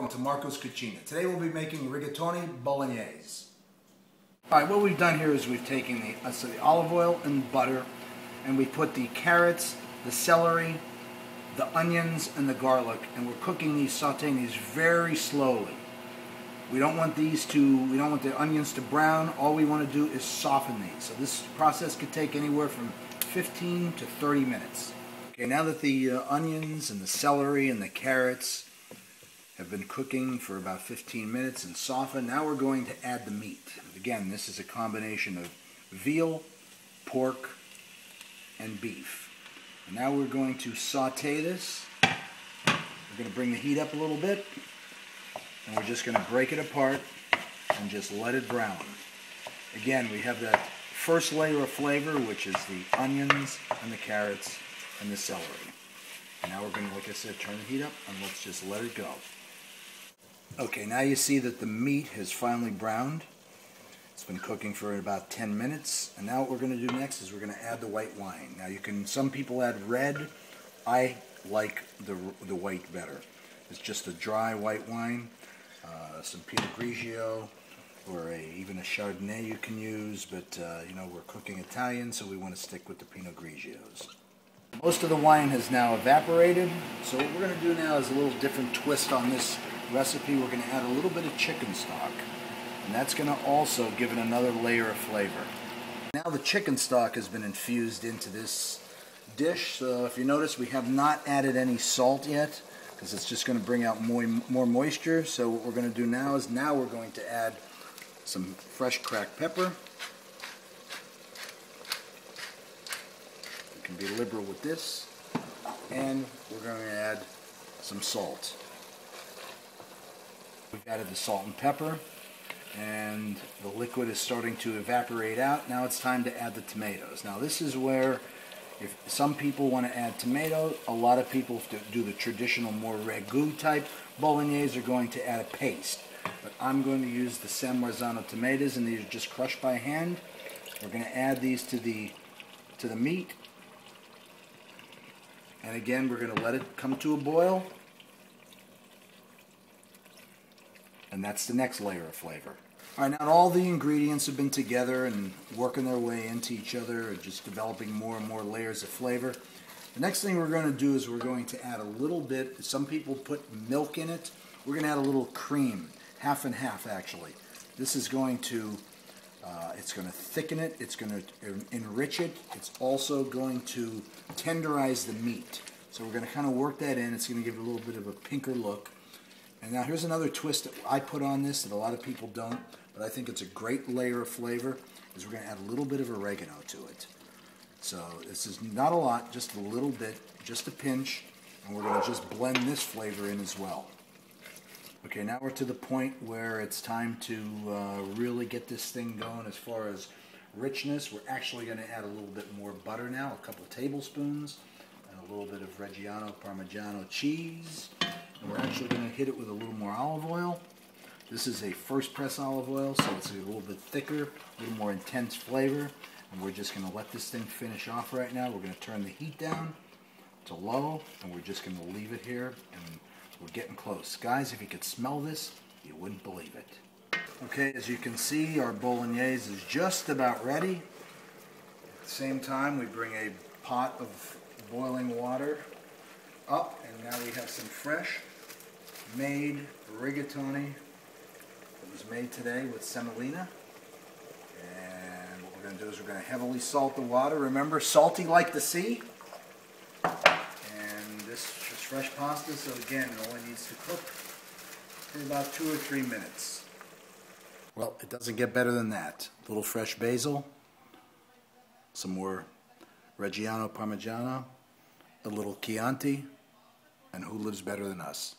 welcome to Marco's Cucina. Today we'll be making rigatoni bolognese. Alright, what we've done here is we've taken the olive oil and butter, and we put the carrots, the celery, the onions, and the garlic, and we're cooking these, sauteing these very slowly. We don't want the onions to brown. All we want to do is soften these. So this process could take anywhere from 15 to 30 minutes. Okay, now that the onions and the celery and the carrots have been cooking for about 15 minutes and softened, now we're going to add the meat. Again, this is a combination of veal, pork, and beef. And now we're going to saute this. We're going to bring the heat up a little bit, and we're just going to break it apart and just let it brown. Again, we have that first layer of flavor, which is the onions and the carrots and the celery. And now we're going to, like I said, turn the heat up and let's just let it go. Okay, now you see that the meat has finally browned. It's been cooking for about 10 minutes. And now what we're going to do next is we're going to add the white wine. Now some people add red. I like the white better. It's just a dry white wine, some Pinot Grigio, or even a Chardonnay you can use, but you know, we're cooking Italian, so we want to stick with the Pinot Grigios. Most of the wine has now evaporated, so what we're going to do now is a little different twist on this recipe. We're going to add a little bit of chicken stock, and that's going to also give it another layer of flavor. Now the chicken stock has been infused into this dish, so if you notice, we have not added any salt yet, because it's just going to bring out more moisture. So what we're going to do now is we're going to add some fresh cracked pepper. We can be liberal with this. And we're going to add some salt. We've added the salt and pepper, and the liquid is starting to evaporate out. Now it's time to add the tomatoes. Now this is where, if some people want to add tomato, a lot of people do the traditional more ragu type bolognese are going to add a paste. But I'm going to use the San Marzano tomatoes, and these are just crushed by hand. We're going to add these to the meat. And again, we're going to let it come to a boil. And that's the next layer of flavor. All right, now all the ingredients have been together and working their way into each other, and just developing more and more layers of flavor. The next thing we're going to do is we're going to add a little bit, some people put milk in it. We're going to add a little cream, half and half actually. This is going to, it's going to thicken it, it's going to enrich it, it's also going to tenderize the meat. So we're going to kind of work that in. It's going to give it a little bit of a pinker look. And now here's another twist that I put on this that a lot of people don't, but I think it's a great layer of flavor, is we're going to add a little bit of oregano to it. So this is not a lot, just a little bit, just a pinch, and we're going to just blend this flavor in as well. Okay, now we're to the point where it's time to really get this thing going as far as richness. We're actually going to add a little bit more butter now, a couple of tablespoons, and a little bit of Reggiano Parmigiano cheese. And we're actually going to hit it with a little more olive oil. This is a first press olive oil, so it's a little bit thicker, a little more intense flavor. And we're just going to let this thing finish off right now. We're going to turn the heat down to low, and we're just going to leave it here, and we're getting close. Guys, if you could smell this, you wouldn't believe it. Okay, as you can see, our bolognese is just about ready. At the same time, we bring a pot of boiling water up, and now we have some fresh made rigatoni that was made today with semolina. And what we're going to do is we're going to heavily salt the water. Remember, salty like the sea. And this is fresh pasta, so again, it only needs to cook for about 2 or 3 minutes. Well, it doesn't get better than that. A little fresh basil, some more Reggiano Parmigiano, a little Chianti, and who lives better than us?